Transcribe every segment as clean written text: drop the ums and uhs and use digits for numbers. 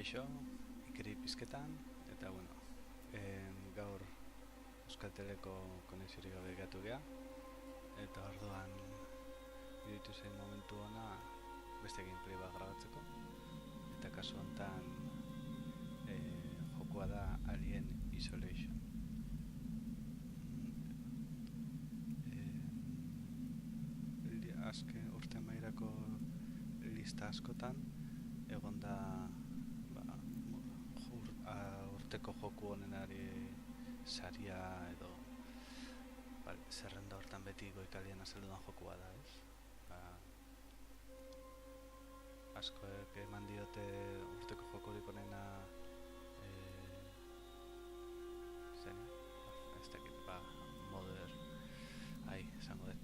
Kaixo, ikeri pizketan, eta bueno, gaur Euskalteleko konexiorik gabe gatu geha, eta orduan iruditu zen momentu ona beste gameplay bat grabatzeko, eta kasu honetan jokoa da Alien Isolation. Azken urte mairako lista askotan egon da urteko joku honenari saria edo zerrenda hortan beti goikalian azaldudan jokua da, ez? Askoek eman diote urteko jokurik onena zen, ez dakit, esango dut,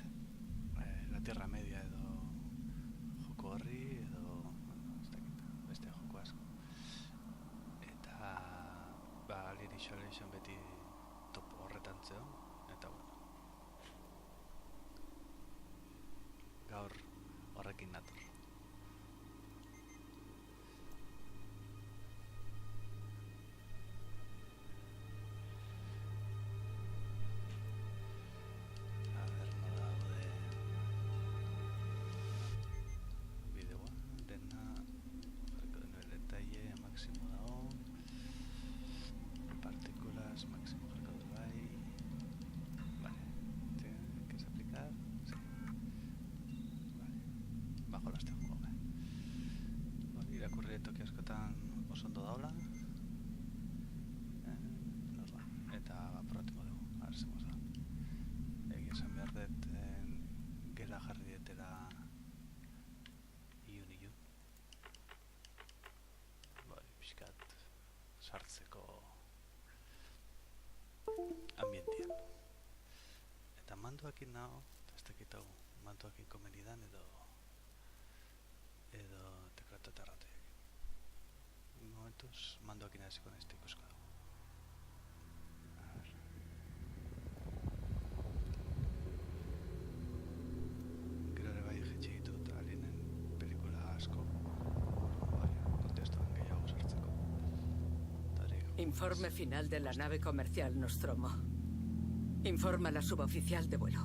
La Tierra Media edo joko horri edo ez dakit, beste joko asko. Eta Alien Isolation beti top horretan zeon, eta bueno, gaur horrekin nator. Irakurri toki askotan oso ondo daula, eta probatuko dugu, zer da. Egia esan behar dut gela jarri dietela iun. Pixkat sartzeko ambientian. Eta manduakin nago, ez dakit hau, manduakin komenidan edo teklatu eta erratoiak. Momentuz, manduakin hasiko nahizte ikusko dugu. Gero ere bai jetxe ditut alienen pelikula asko, kontestuan gehiago sartzeko. Informe final de la nave comercial Nostromo. Informa la suboficial de vuelo.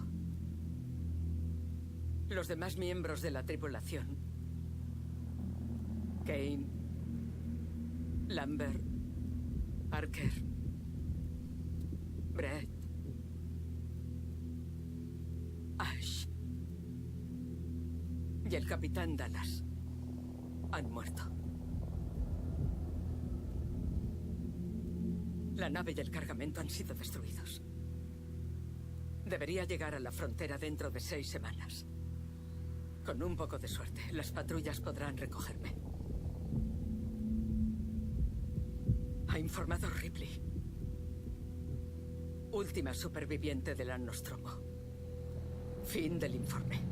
Los demás miembros de la tripulación, Kane, Lambert, Parker, Brett, Ash y el capitán Dallas han muerto. La nave y el cargamento han sido destruidos. Debería llegar a la frontera dentro de 6 semanas. Con un poco de suerte, las patrullas podrán recogerme. Ha informado Ripley. Última superviviente de la Nostromo. Fin del informe.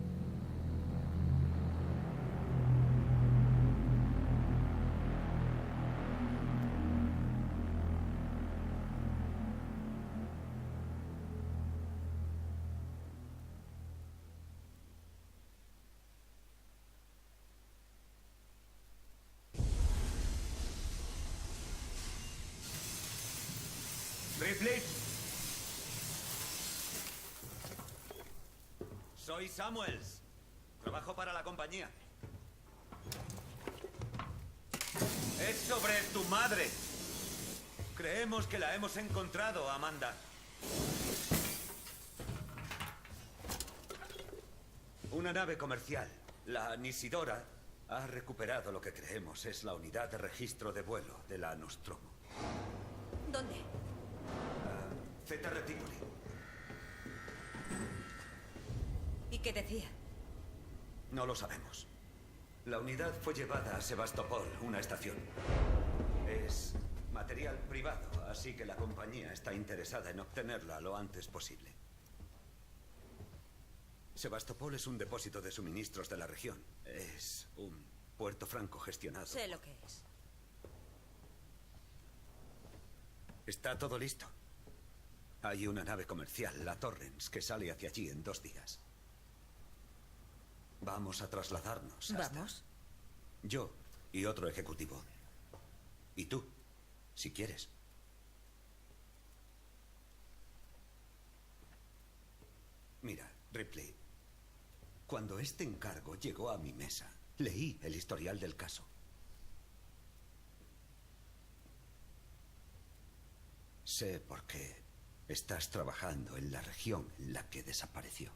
Ripley. Soy Samuels. Trabajo para la compañía. Es sobre tu madre. Creemos que la hemos encontrado, Amanda. Una nave comercial, la Nisidora, ha recuperado lo que creemos es la unidad de registro de vuelo de la Nostromo. ¿Dónde? Zeta Reticuli. ¿Y qué decía? No lo sabemos. La unidad fue llevada a Sebastopol, una estación. Es material privado, así que la compañía está interesada en obtenerla lo antes posible. Sebastopol es un depósito de suministros de la región. Es un puerto franco gestionado. Sé lo que es. Está todo listo. Hay una nave comercial, la Torrens, que sale hacia allí en 2 días. Vamos a trasladarnos hasta... ¿Vamos? Yo y otro ejecutivo. Y tú, si quieres. Mira, Ripley, cuando este encargo llegó a mi mesa, leí el historial del caso. Sé por qué estás trabajando en la región en la que desapareció.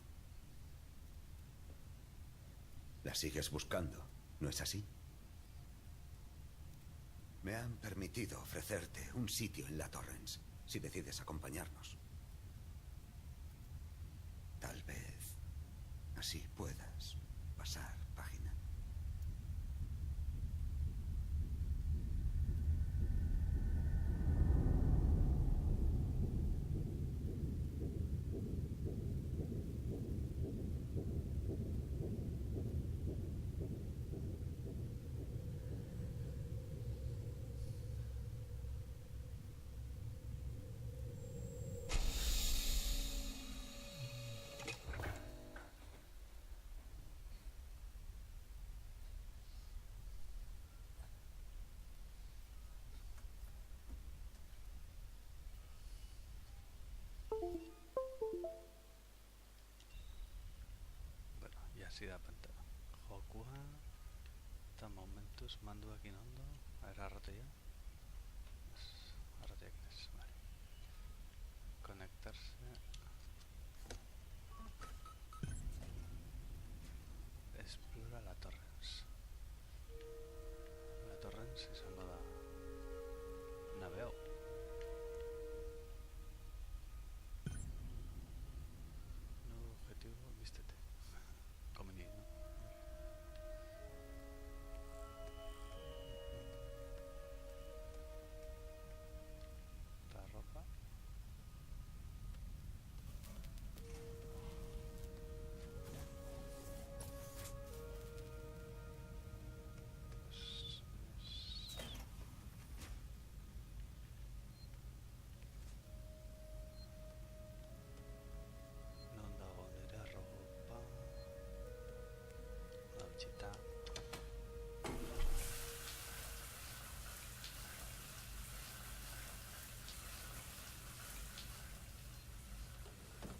La sigues buscando, ¿no es así? Me han permitido ofrecerte un sitio en la Torrens, si decides acompañarnos. Tal vez así puedas pasar página. Bueno, ja si da pantalla. Jokua, eta momentuz manduakin ondo. A ver, arratia. Arratiakin ez, vale. Conectarse. Explora la Torrens. La Torrens izango da nabe hau. Nuevo objetivo, vístete. Conveniente, ¿no? La ropa. Non dago nire ropa. Una bitxita.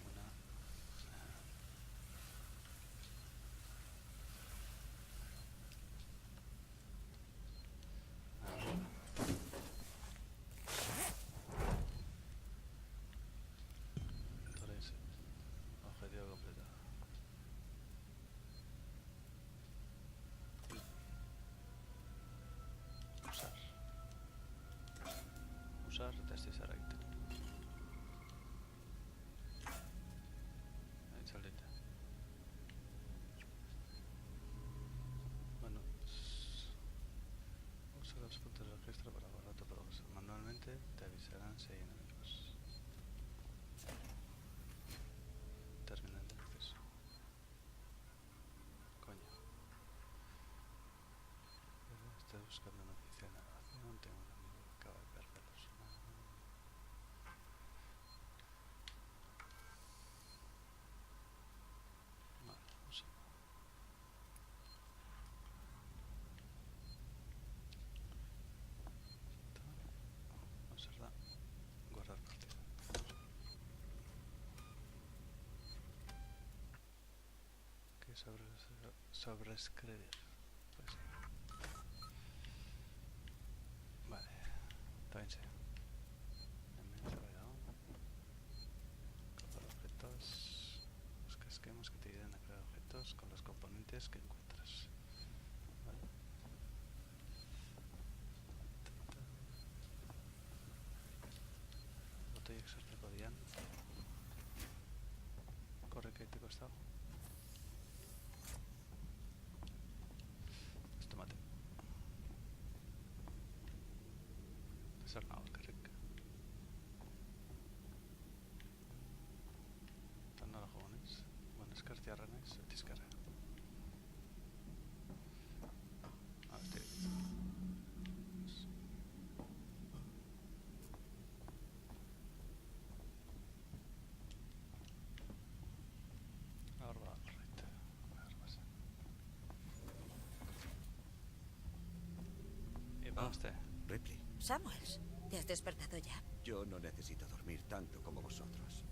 Una. Torres. Objetivo completado. Usar. Usar testizar egiten. Itzaldita. Bueno, usa los puntos de registro para guardar tu progreso. Manualmente te avisarán si hay enemigos. Terminal de acceso. Coño. Estoy buscando noticia de navegación. Tengo un amigo que acaba de perder su nave. Vale, usa. Observa. Guardar partida. ¿Qué sobreescribir? Pues sí. Vale. También sé. Capar objetos. Busca esquemas que te ayuden a crear objetos con los componentes que encuentras. Vale. Botella exórtico Dian. Corre que te he costado. Pues tómate. Sarnado, que rica. Tannola jóvenes. Buenas cartiarranes, tiscarra. A ver, ahora va correcto. A ver, pasa. Y vamos, Ripley. Samuels, ¿te has despertado ya? Yo no necesito dormir tanto como vosotros.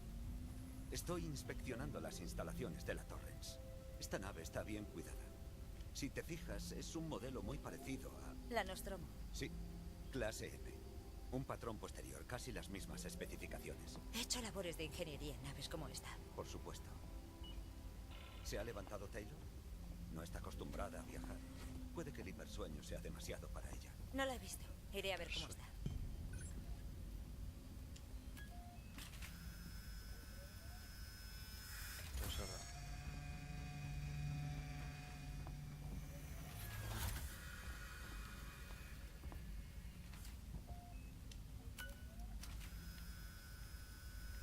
Estoy inspeccionando las instalaciones de la Torrens. Esta nave está bien cuidada. Si te fijas, es un modelo muy parecido a... La Nostromo. Sí, clase M. Un patrón posterior, casi las mismas especificaciones. He hecho labores de ingeniería en naves como esta. Por supuesto. ¿Se ha levantado Taylor? No está acostumbrada a viajar. Puede que el hipersueño sea demasiado para ella. No la he visto. Iré a ver cómo está. Pues ahora.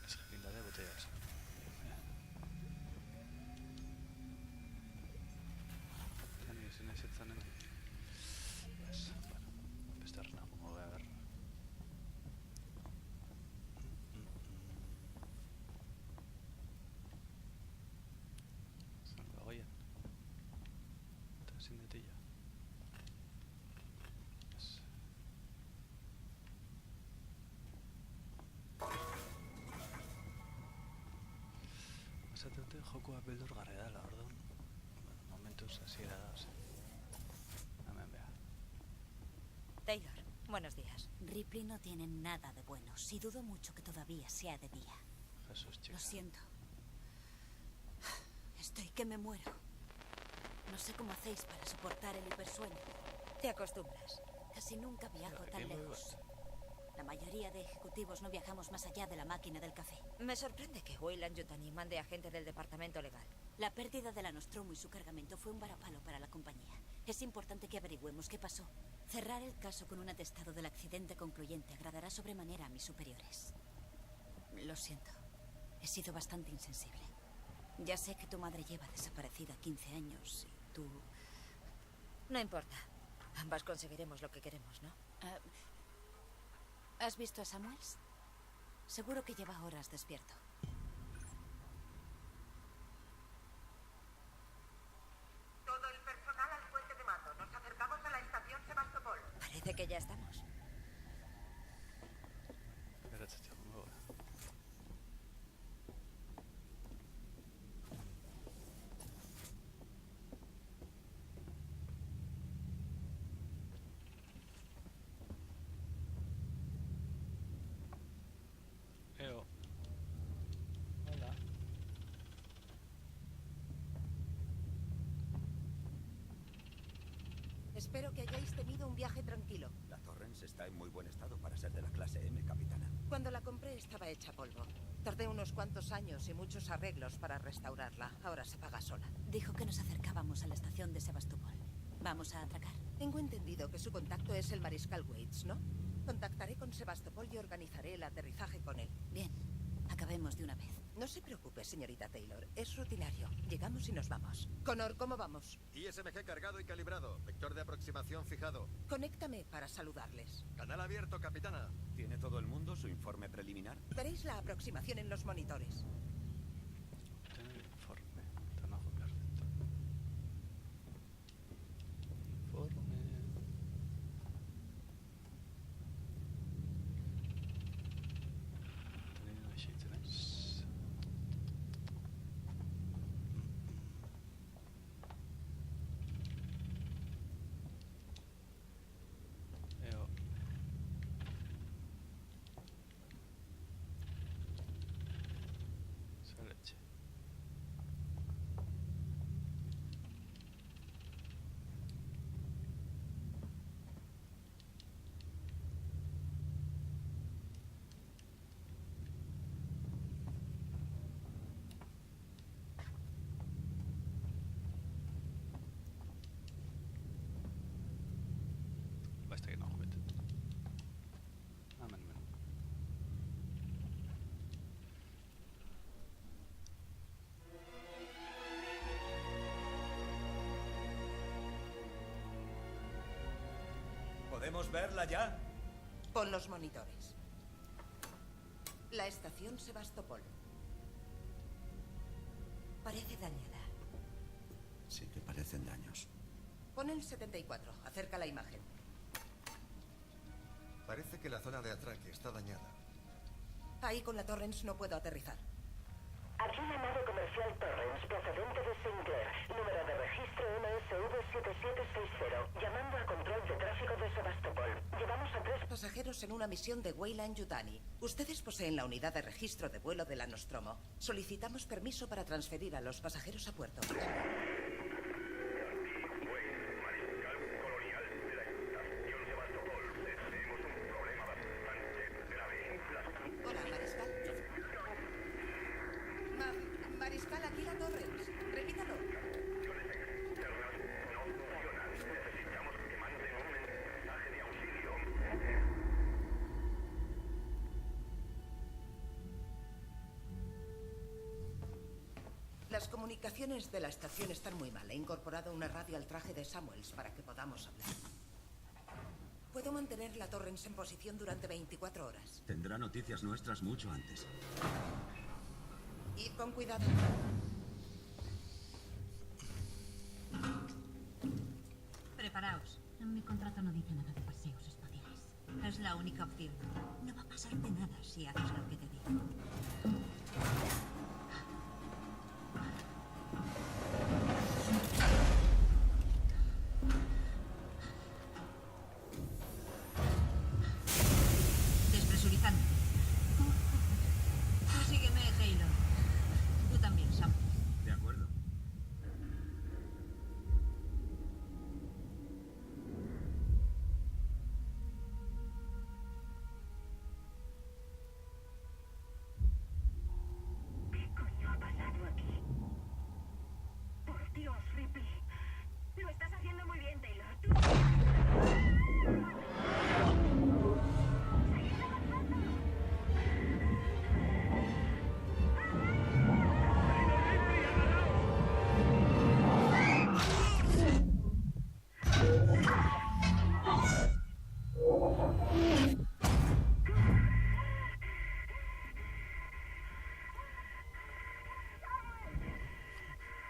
Es linda de botellas. Sen esittänyt. Yes, bueno, pistetään over. Salga oye. Está sin netilla. Yes. Esate jokua beldurgarria dela, orduan. Momentuz hasiera da, hemen beha. Taylor, buenos días. Ripley no tiene nada de buenos y dudo mucho que todavía sea de día. Jesús, chica. Lo siento. Estoy que me muero. No sé cómo hacéis para soportar el hipersueño. Te acostumbras. Casi nunca viajo tan lejos. La mayoría de ejecutivos no viajamos más allá de la máquina del café. Me sorprende que Weyland Yutani mande a gente del departamento legal. La pérdida de la Nostromo y su cargamento fue un varapalo para la compañía. Es importante que averigüemos qué pasó. Cerrar el caso con un atestado del accidente concluyente agradará sobremanera a mis superiores. Lo siento. He sido bastante insensible. Ya sé que tu madre lleva desaparecida 15 años y tú... No importa. Ambas conseguiremos lo que queremos, ¿no? ¿Has visto a Samuels? Seguro que lleva horas despierto. Todo el personal al puente de mando. Nos acercamos a la estación Sebastopol. Parece que ya estamos. Gracias, tío. Muy bueno. Eo. Hola. Espero que hayáis tenido un viaje tranquilo. La Torrens está en muy buen estado para ser de la clase M, capitana. Cuando la compré estaba hecha polvo. Tardé unos cuantos años y muchos arreglos para restaurarla. Ahora se paga sola. Dijo que nos acercábamos a la estación de Sebastopol. ¿Vamos a atracar? Tengo entendido que su contacto es el mariscal Waits, ¿no? Contactaré con Sebastopol y organizaré el aterrizaje con él. Bien, acabemos de una vez. No se preocupe, señorita Taylor. Es rutinario. Llegamos y nos vamos. Connor, ¿cómo vamos? ISMG cargado y calibrado. Vector de aproximación fijado. Conéctame para saludarles. Canal abierto, capitana. ¿Tiene todo el mundo su informe preliminar? Veréis la aproximación en los monitores. Tiene el informe. Tan ajo perfecto. Informe. Teniendo així, tenés. Eo. Esa leche. Basta que nog met. Men. ¿Podemos verla ya? Pon los monitores. La estación Sebastopol. Parece dañada. Sí que parecen daños. Pon el 74. Acerca la imagen. Parece que la zona de atraque está dañada. Ahí con la Torrens no puedo aterrizar. Aquí la nave comercial Torrens, procedente de Sinclair. Número de registro NSV7760. Llamando a control de tráfico de Sebastopol. Llevamos a 3 pasajeros en una misión de Weyland-Yutani. Ustedes poseen la unidad de registro de vuelo de la Nostromo. Solicitamos permiso para transferir a los pasajeros a puerto. Hola, Mariscal. Mariscal, aquí la Torrens. Repítalo. Las comunicaciones de la estación están muy mal. He incorporado una radio al traje de Samuels para que podamos hablar. Puedo mantener la Torrens en posición durante 24 horas. Tendrá noticias nuestras mucho antes. Id con cuidado. Preparaos. En mi contrato no dice nada de paseos espaciales. Es la única opción. No va a pasarte nada si haces lo que te digo. Despresurizando. Tú sígueme, Taylor. Tú también, Sam. De acuerdo. ¿Qué coño ha pasado aquí? Por Dios, Ripley. Lo estás haciendo muy bien, Taylor. Tú... ¡Seguid avanzando!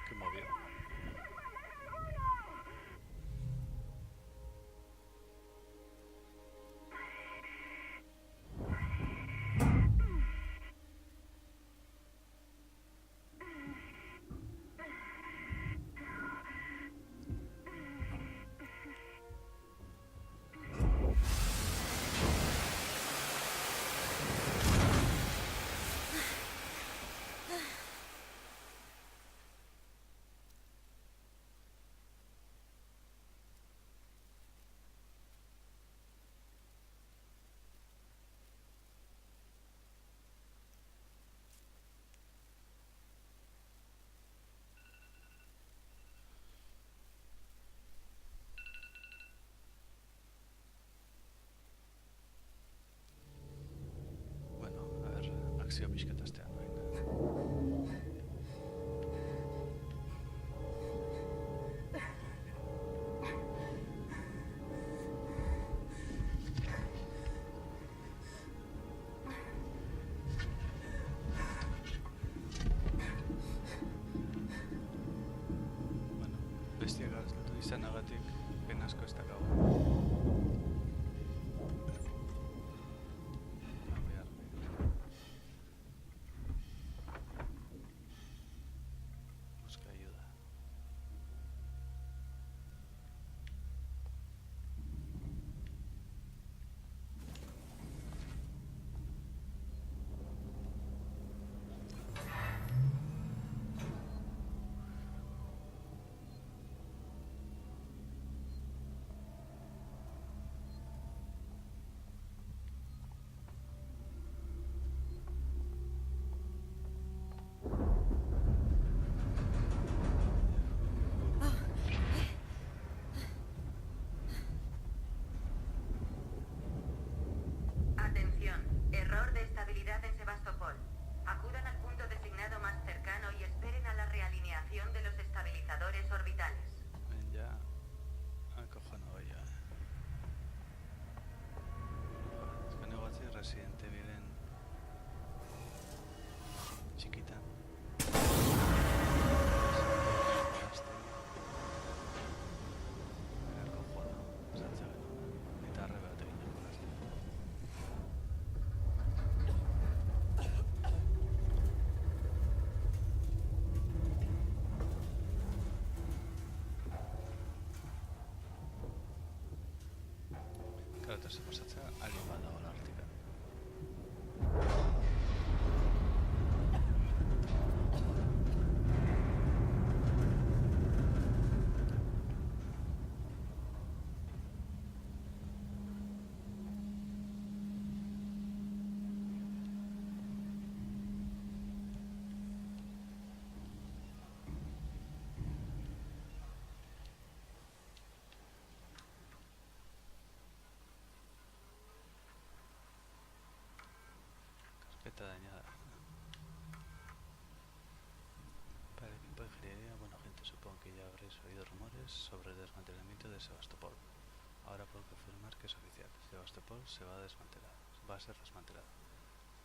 Qué movido. Bueno, a ver, akzio pixkat astean orain. Bueno, bestia galdu izanagatik penazko ez dakago. A ver. kontratu pasatzea alin bat dago hortik. Carpeta dañada. Para el equipo de ingeniería, bueno gente, supongo que ya habréis oído rumores sobre el desmantelamiento de Sebastopol. Ahora puedo confirmar que es oficial. Sebastopol va a ser desmantelado.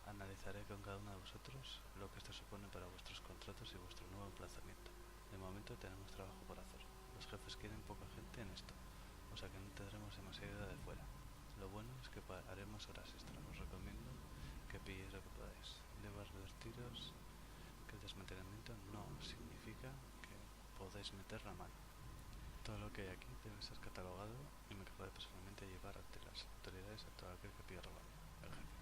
Analizaré con cada uno de vosotros lo que esto supone para vuestros contratos y vuestro nuevo emplazamiento. De momento tenemos trabajo por hacer. Los jefes quieren poca gente en esto, o sea que no tendremos demasiada de fuera. Lo bueno es que haremos horas extra. Os recomiendo que pilléis lo que podáis. Debo advertiros que el desmantelamiento no significa que podáis meter la mano. Todo lo que hay aquí debe ser catalogado y me encargaré personalmente de llevar ante las autoridades a todo aquel que pida robar. El jefe.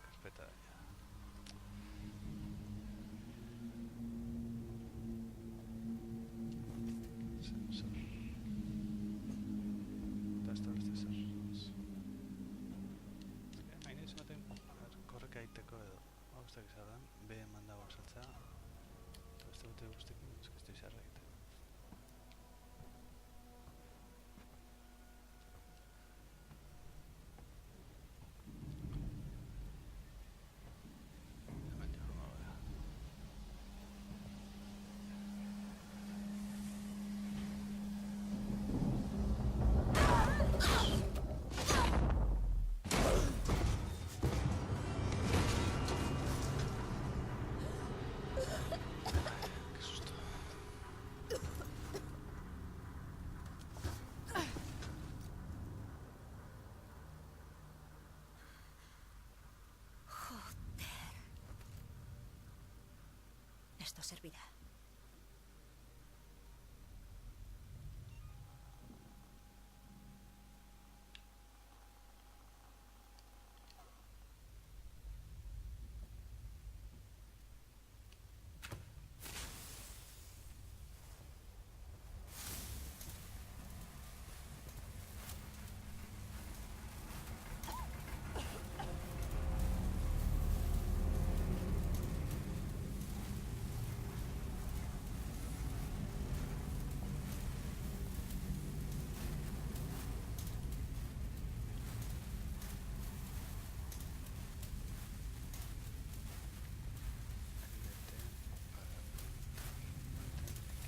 Carpeta dañada. Sensor. Tastadores de sensors. Hain ez ematen korreka egiteko edo gauztak izan be mandago saltza eta beste bote guztekin eskaztu izarra egiten. Hemen joan gara. Qué susto. Esto servirá.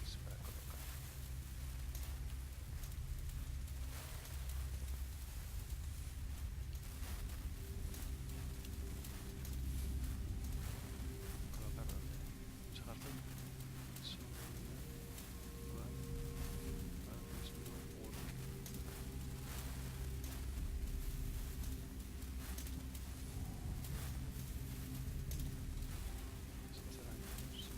X para colocar. ¿Colocar dónde? ¿Sacar todo? Eso. Vale. Ahora mismo. Esto será años.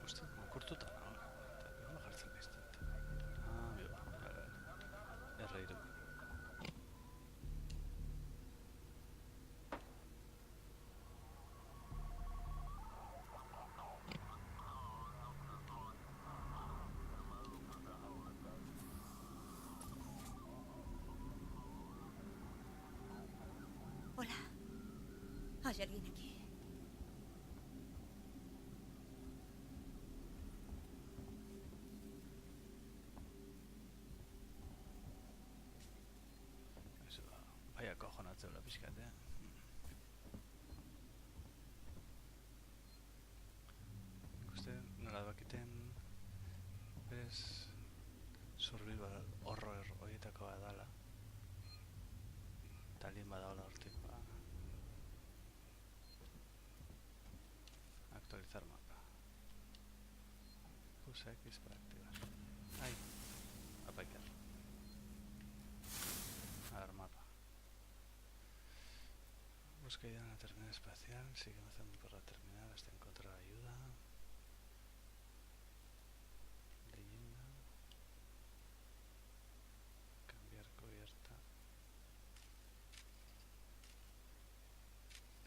Hostia, me corto tan ahora. Voy a bajarse un instante. Ah, amigo. Vale, vale. Es reír. Hola. ¿Hay alguien aquí? Eso, vaya cojonazo la pizkat, Ikusten nola bakiten bere berez survival horror horietako bat dala. Talin badagoela hortik, actualizar mapa. Pulsa X para activar. Ahí. Apaikar. A ver, mapa. Busca ayuda en la terminal espacial. Sigue avanzando por la terminal hasta encontrar ayuda. Leyenda. Cambiar cubierta.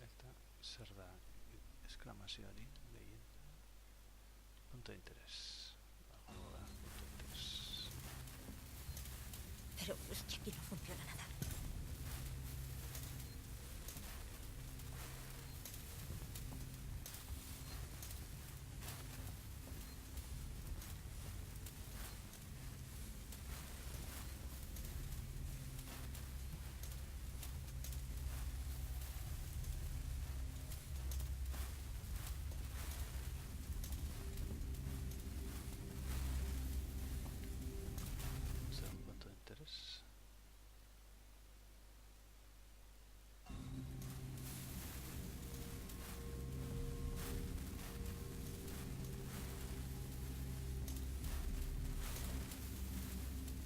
Eta zer da exclamazioari, leyenda. Punto de interés. Punto de interés. Pero es que aquí no funciona nada. ¿Será un punto de interés?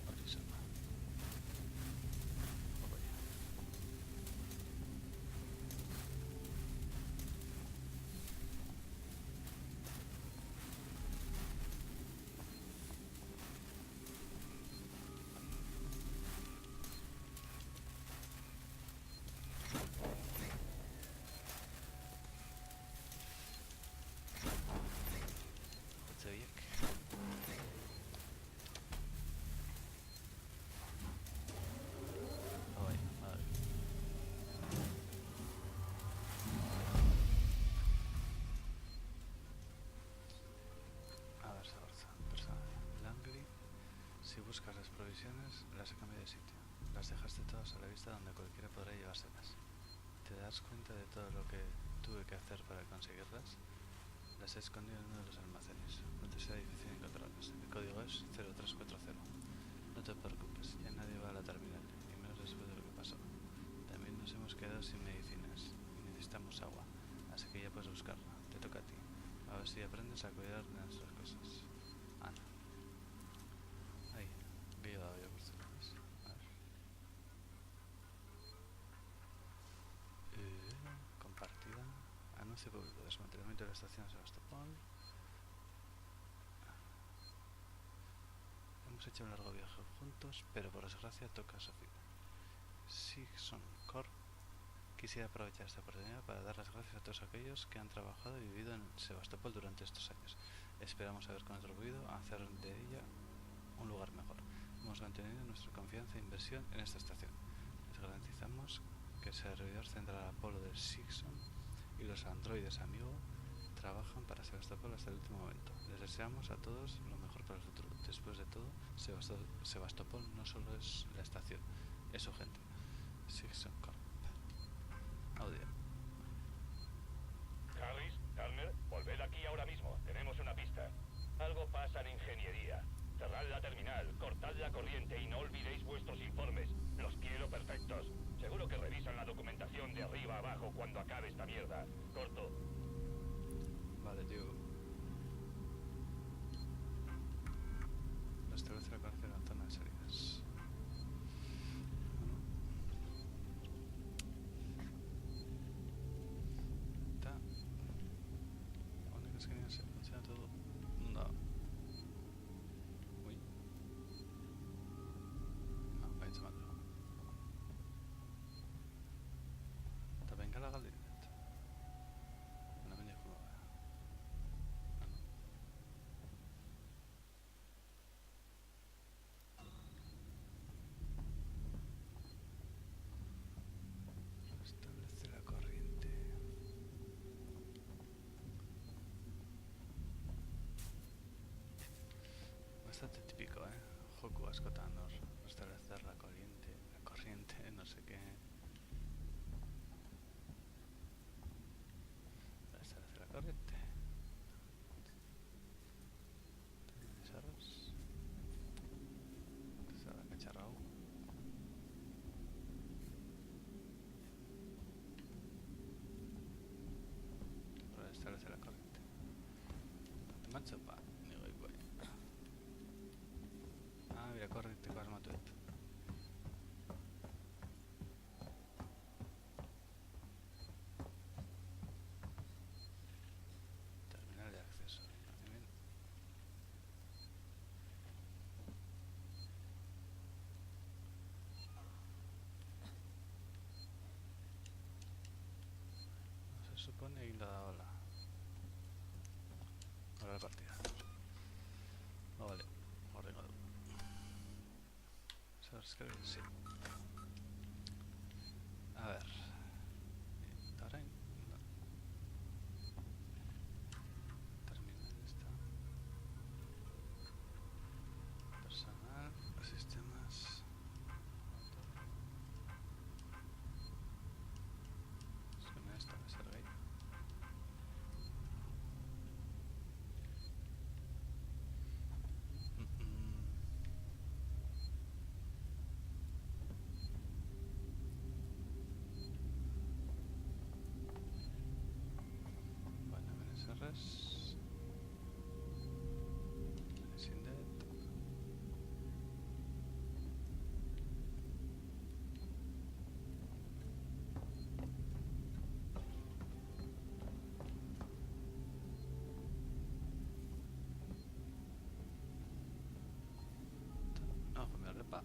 Arizona. Oh, vaya. Zodiac. Oh, vaya, madre. A ver, Sabarza. Persona. Langley. Si buscas las provisiones, las he cambiado de sitio. Las dejaste todas a la vista donde cualquiera podrá llevárselas. ¿Te das cuenta de todo lo que tuve que hacer para conseguirlas? Las he escondido en uno de los almacenes. No te será difícil encontrarlas. El código es 0340. No te preocupes, ya nadie va a la terminal, y menos después de lo que pasó. También nos hemos quedado sin medicinas y necesitamos agua, así que ya puedes buscarla. Te toca a ti. A ver si aprendes a cuidar de nuestras cosas. Ana. Ahí, que yo dado ya por celulas. A ver. Compartida. Anuncio público. Desmantelamiento de la estación de Sebastopol. Hemos hecho un largo viaje juntos, pero por desgracia toca a Sofía. Sigson Corp quisiera aprovechar esta oportunidad para dar las gracias a todos aquellos que han trabajado y vivido en Sebastopol durante estos años. Esperamos haber contribuido a hacer de ella un lugar mejor. Hemos mantenido nuestra confianza e inversión en esta estación. Les garantizamos que el servidor central Apolo del Sigson y los androides amigo trabajan para Sebastopol hasta el último momento. Les deseamos a todos lo mejor para el futuro. Después de todo, Sebastopol no solo es la estación, es su gente. Sigson Corp. Audio. Harris, Turner, volved aquí ahora mismo. Tenemos una pista. Algo pasa en ingeniería. Cerrad la terminal, cortad la corriente y no olvidéis vuestros informes. Los quiero perfectos. Seguro que revisan la documentación de arriba a abajo cuando acabe esta mierda. Corto. Vale, tío. Restablece la conexión en la zona de salidas. Está. La única es que no se funciona todo. No. Uy. No, pensa mal. Venga la galería. No me dijo nada. Establece la corriente. Bastante típico, Joku Askotanor. Restablecer la corriente, no sé qué. Restablecer la corriente. ¿Tienes arroz? Txapa, nigo ikuai. Mira, korrikteko asmatuet. Terminal de acceso. Hemen. No se supone eginda da hola. Ahora la partida. Vale, horrengo du. Creo que sí. A ver. Ahora no. Terminal está. Personal, sistemas. Es que me está de servei. Bueno, MNSRs. MNSINDET. No, pues me repa.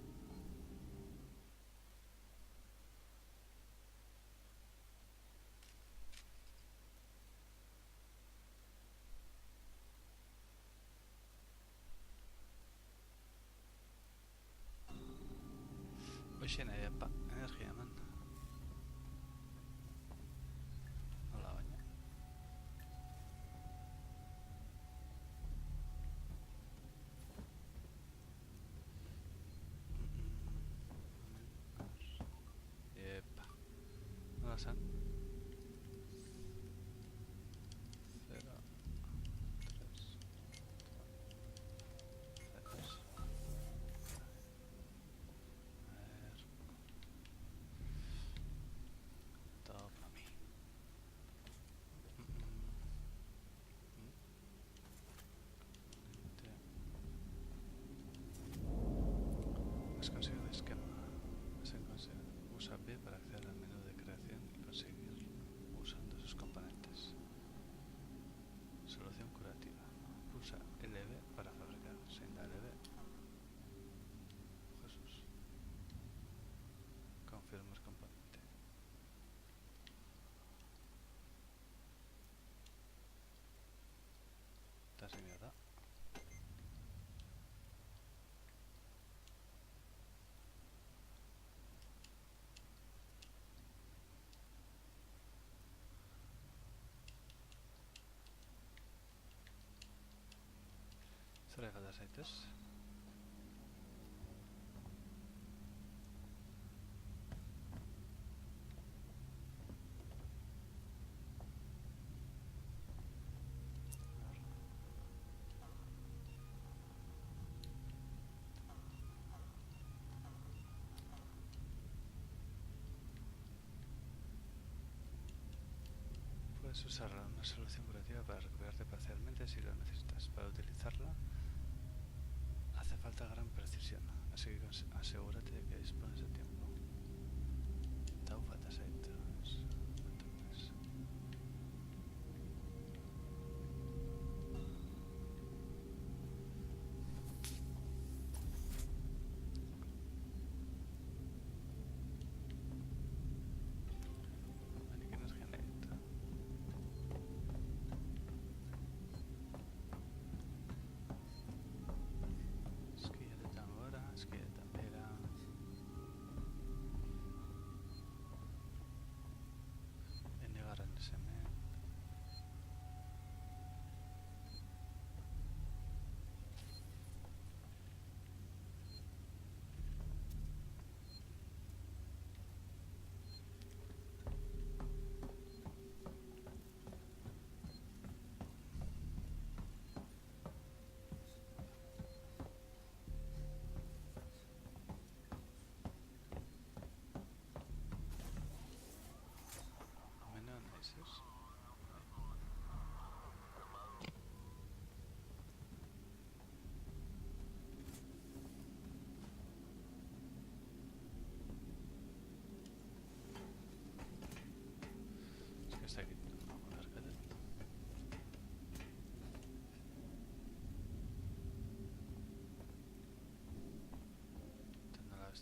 Hoxe nahi apa, energia eman. Nola baina. Epa. Nola zan? 0, 3, 3. Todo para mí. Has conseguido el esquema. Usa B para acceder al menú de creación y conseguir usando sus componentes. Solución curativa. Pulsa LB para fabricar. Sin da LB. Jesús. Confirmar componente. ¿Estás en verdad? Zer falta zaitez? Puedes usar una solución curativa para recuperarte parcialmente si lo necesitas. Para utilizarla hace falta gran precisión, así que asegúrate de que dispones de tiempo. Tau falta zaitez.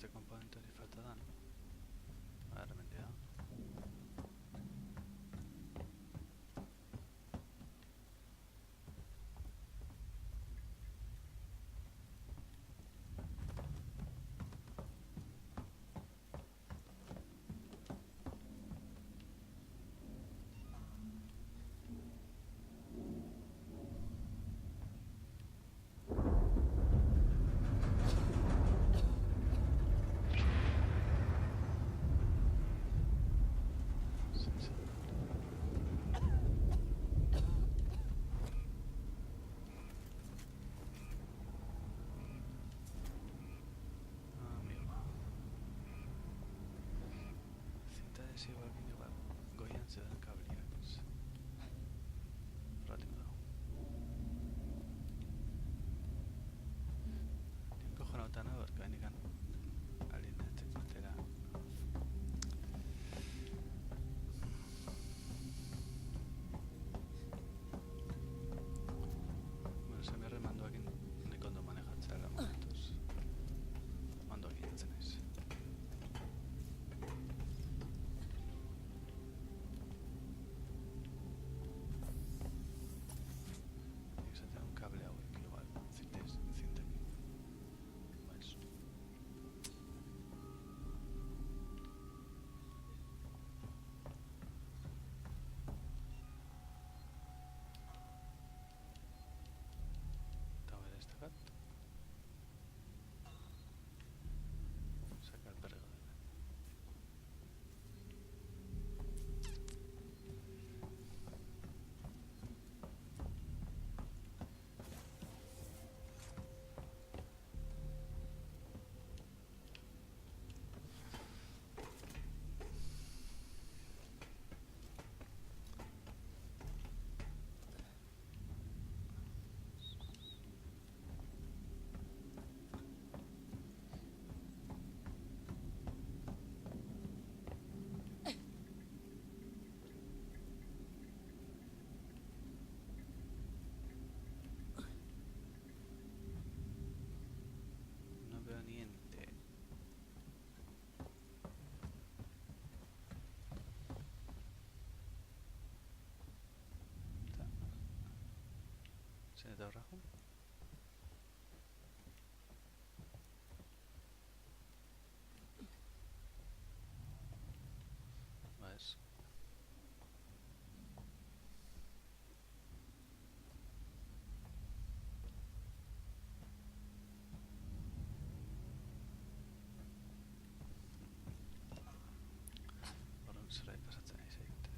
beste komponente hori falta da, no? Hemen dira. Igual que igual goian zeuden kabliak ez. Horretik dago. Niko jonautan hau erko enikan alineatzen batera. Bueno, semerre mandoakin nik ondo manejatzea momentuz. Mandoakin jatzen naiz. Saca el perro de él. No veo niente. ¿Se te abrajo? ¿Ves? Horren zera pasatzen ari zait.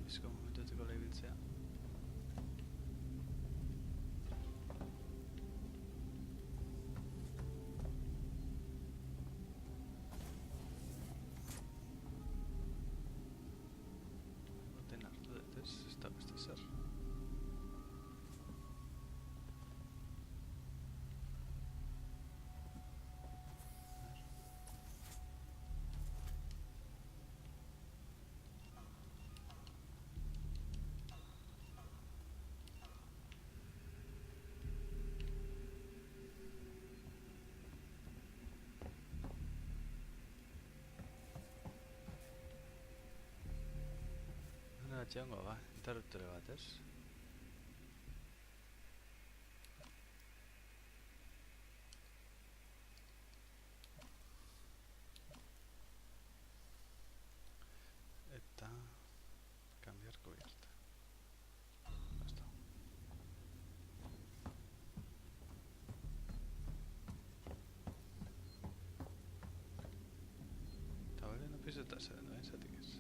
Bizko momentuetiko lehibiltzea. Boten hartu dut ez da beste zer. Txango ba, interruptore bat ez? Eta cambiar cubierta. Basta. Eta bale, no piso eta zer, no? Zatik ez.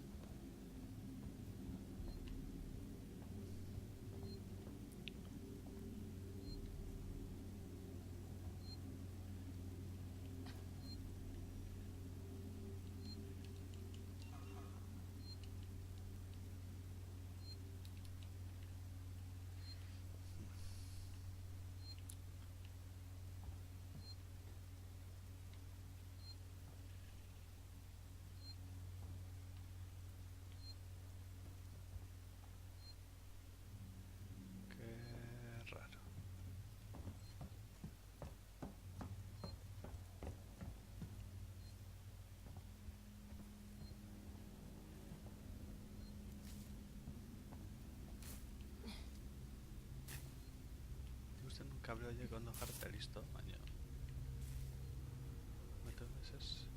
kable horiek ondo jarrita listo, baina muchas veces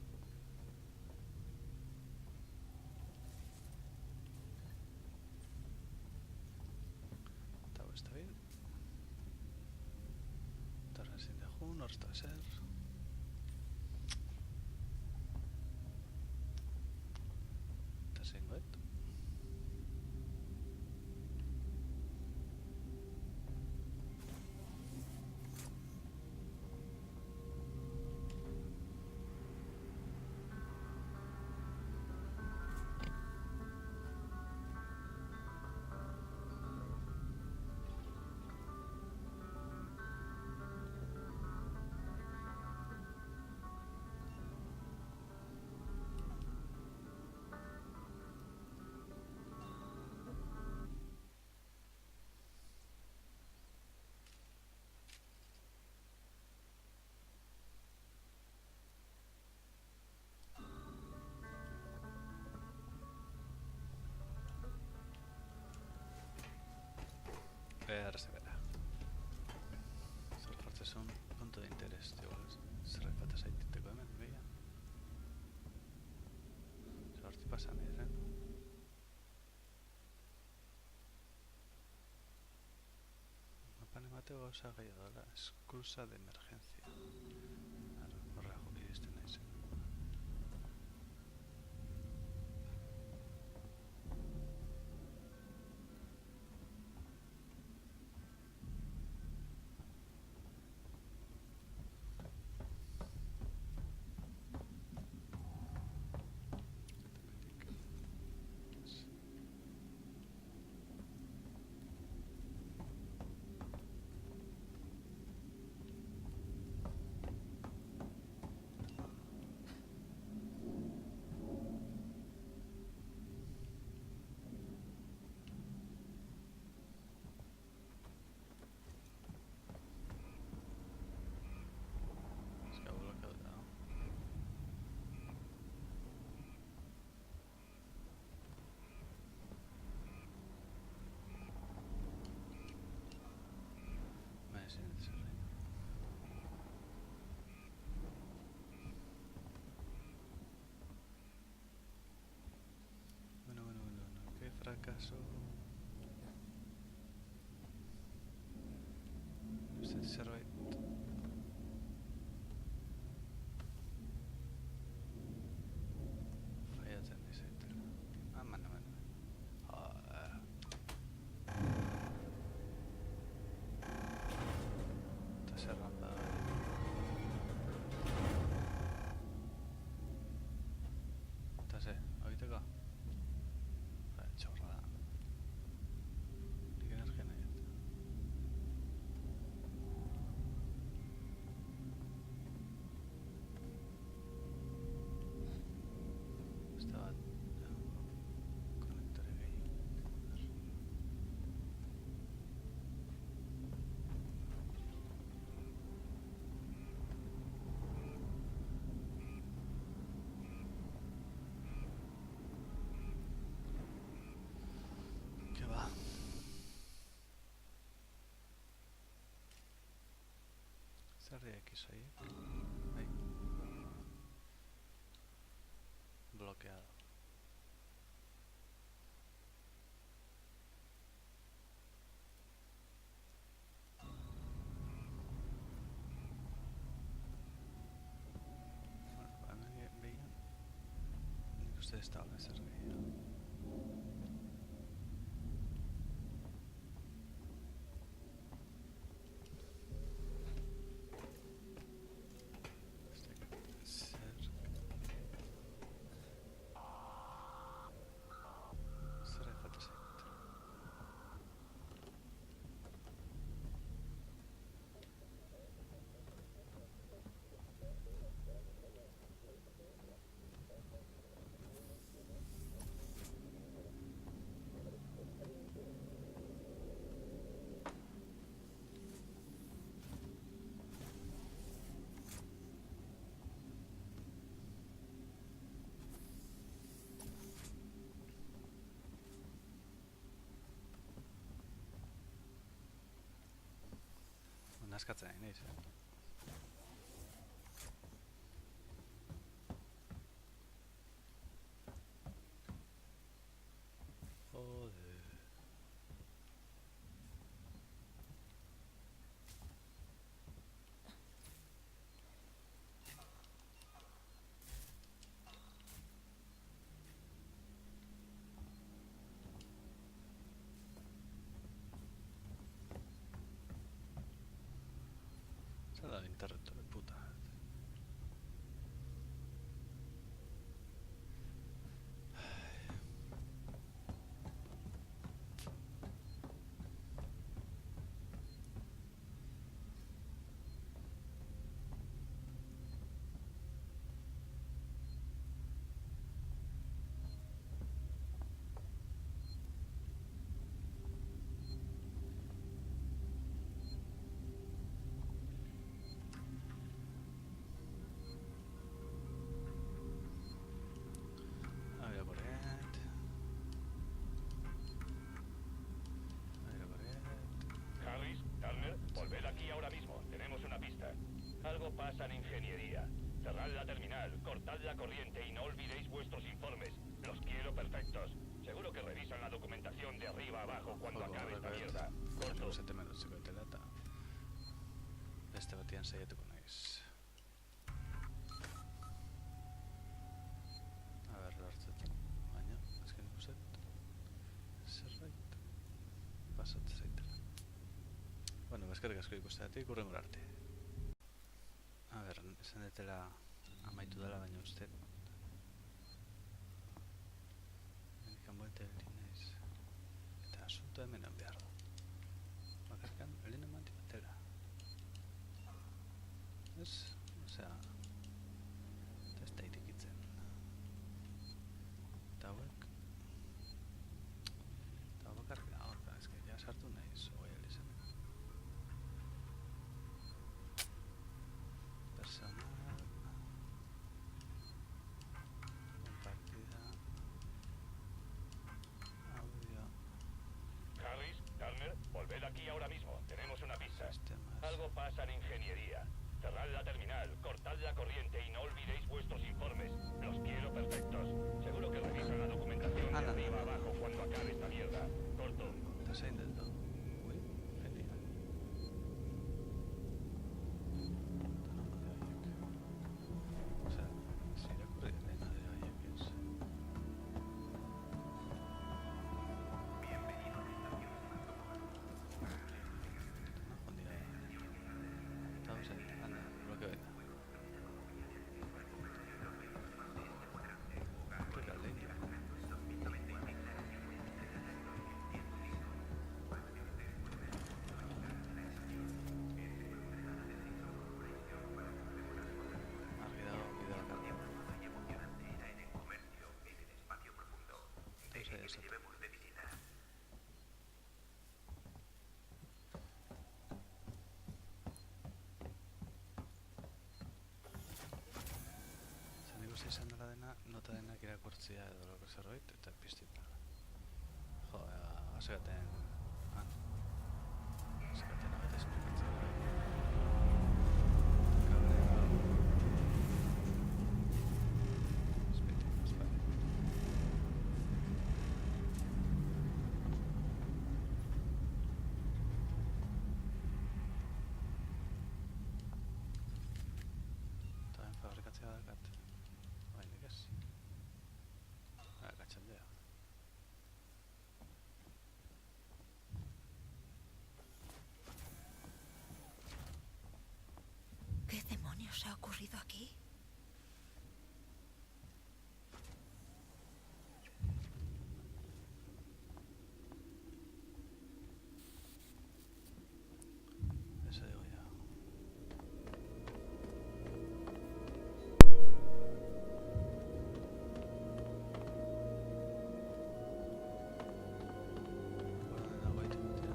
está bien. Torre sin de jun, hasta ser. Está sin wet. Ahora se verá. Zer es un punto de interés, zer fataz aititeko hemen, begia. Zer horti pasan diren. Mapan emateo gauza gehiago dela, excusa de emergencia. Horra iristen naizen. Bueno, qué fracaso. Usted zerbait. Faiatzen dizaitela. Aman. Eta zerran da. Eta ze, hagiteko? Txorra da. Nik energia nahi eta. Beste bat, konektore gehiago. ¿Qué va? Zer X ahí. Ahí. Bloqueado. Bueno, a mí veían. Nik uste ez da hola zer gehiago. askatzen nahi naiz, Joder. Se ha dado internet de puta. A ver, por Harris, Turner, volved aquí ahora mismo. Tenemos una pista. Algo pasa en ingeniería. Cerrad la terminal, cortad la corriente y no olvidéis vuestros informes. Los quiero perfectos. Seguro que revisan la documentación de arriba a abajo cuando acabe esta mierda. Corto. Zete menutzeko telata. Beste batian saiatuko naiz. A ber, lortzetan. Baina, azken ikuset. Zerbait. Pasatzen zaitela. Bueno, eskerrik asko ikusteatik, hurrengora arte. A ber, esan detela amaitu dela, baina uste. Hendikan buelta egin naiz. Eta asunto hemen behar du. Bakarkan, lehen eman batera. Ez? Osea, eta ez da irikitzen. Eta hauek. Eta bakarrik, ahorka, ez que ja sartu naiz, hogei alizan. Personal. Compartida. Audio. Harris, Turner, volved aquí ahora mismo. Tenemos una pista. Sistemas. Algo pasa en ingeniería. Cerrad la terminal, cortad la corriente y no olvidéis vuestros informes. Los quiero perfectos. Seguro que revisan la documentación de arriba a abajo cuando acabe esta mierda. Corto. Eta zein dut du? Ui, genial. Eta nama de haiek. Osea, zirakurri dena de haiek ez. Anda, bloqueo venga. Creo que al indio. Argi dago bideo bakarra. Entonces, Zan ikusi izan dela dena, nota denak irakurtzia edo loko zerbait, eta piztit dela. Jo, asegaten... Asegaten abete esplikatzea. Tamén fabrikatzea dakat. Oraindik ez. Gatxaldea. ¿Qué demonios ha ocurrido aquí? Eso digo ya. Bueno, dago itimutea.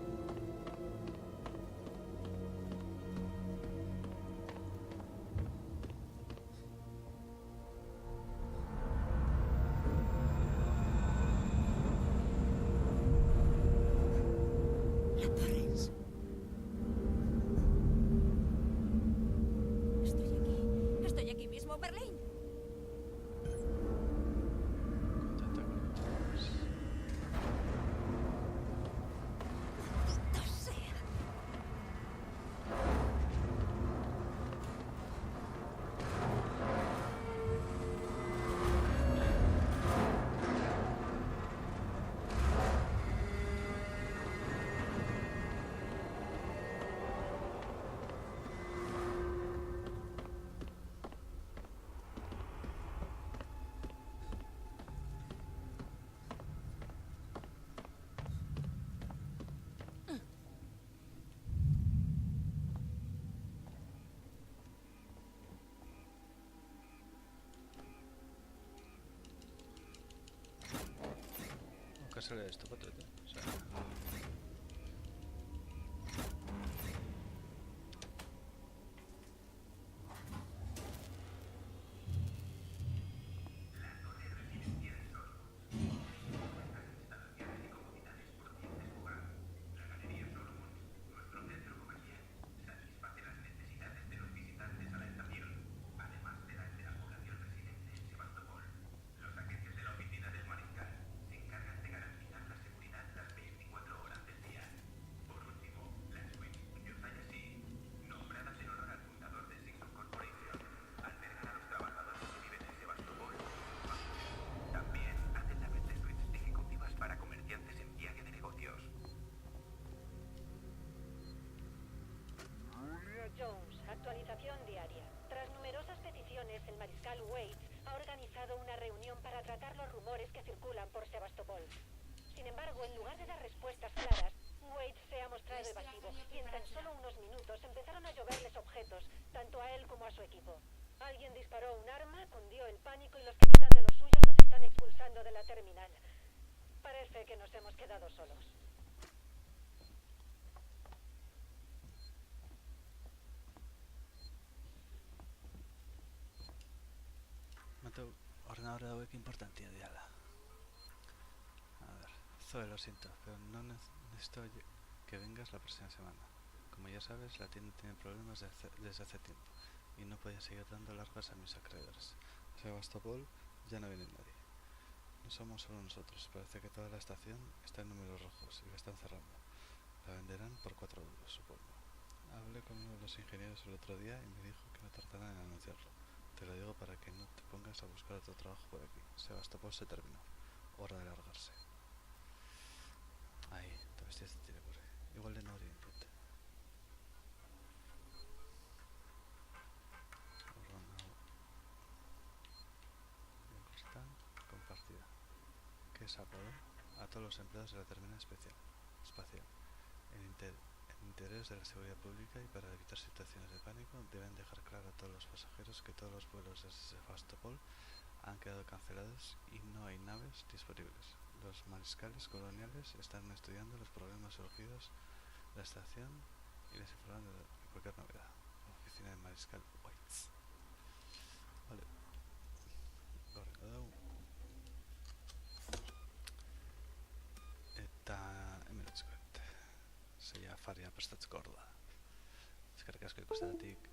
nunca sale esto, patete. O sea, Jones, actualización diaria. Tras numerosas peticiones, el mariscal Waits ha organizado una reunión para tratar los rumores que circulan por Sebastopol. Sin embargo, en lugar de dar respuestas claras, Waits se ha mostrado evasivo y en tan solo unos minutos empezaron a lloverles objetos, tanto a él como a su equipo. Alguien disparó un arma, cundió el pánico y los que quedan de los suyos nos están expulsando de la terminal. Parece que nos hemos quedado solos. Mateu, ordenador hauek importantia diala. A ver, Zoe, lo siento, pero no necesito que vengas la próxima semana. Como ya sabes, la tienda tiene problemas desde hace tiempo y no podía seguir dando largas a mis acreedores. A Sebastopol ya no viene nadie. No somos solo nosotros, parece que toda la estación está en números rojos y la están cerrando. La venderán por 4 euros, supongo. Hablé con uno de los ingenieros el otro día y me dijo que no tardarán en anunciarlo. Te lo digo para que no te pongas a buscar otro trabajo por aquí. Sebastopol se terminó. Hora de largarse. Ahí, te vestías de tirebure. Igual de no input. Compartida. ¿Qué es apodo? A todos los empleados de la terminal espacial. En interés de la seguridad pública y para evitar situaciones de pánico, deben dejar claro a todos los pasajeros que todos los vuelos desde Sebastopol han quedado cancelados y no hay naves disponibles. Los mariscales coloniales están estudiando los problemas surgidos de la estación y les informarán de cualquier novedad. Oficina del mariscal Waits. Vale. Eta hemen utzuet. Zeia faria prestatzeko ordua. Eskerrik asko ikusteagatik.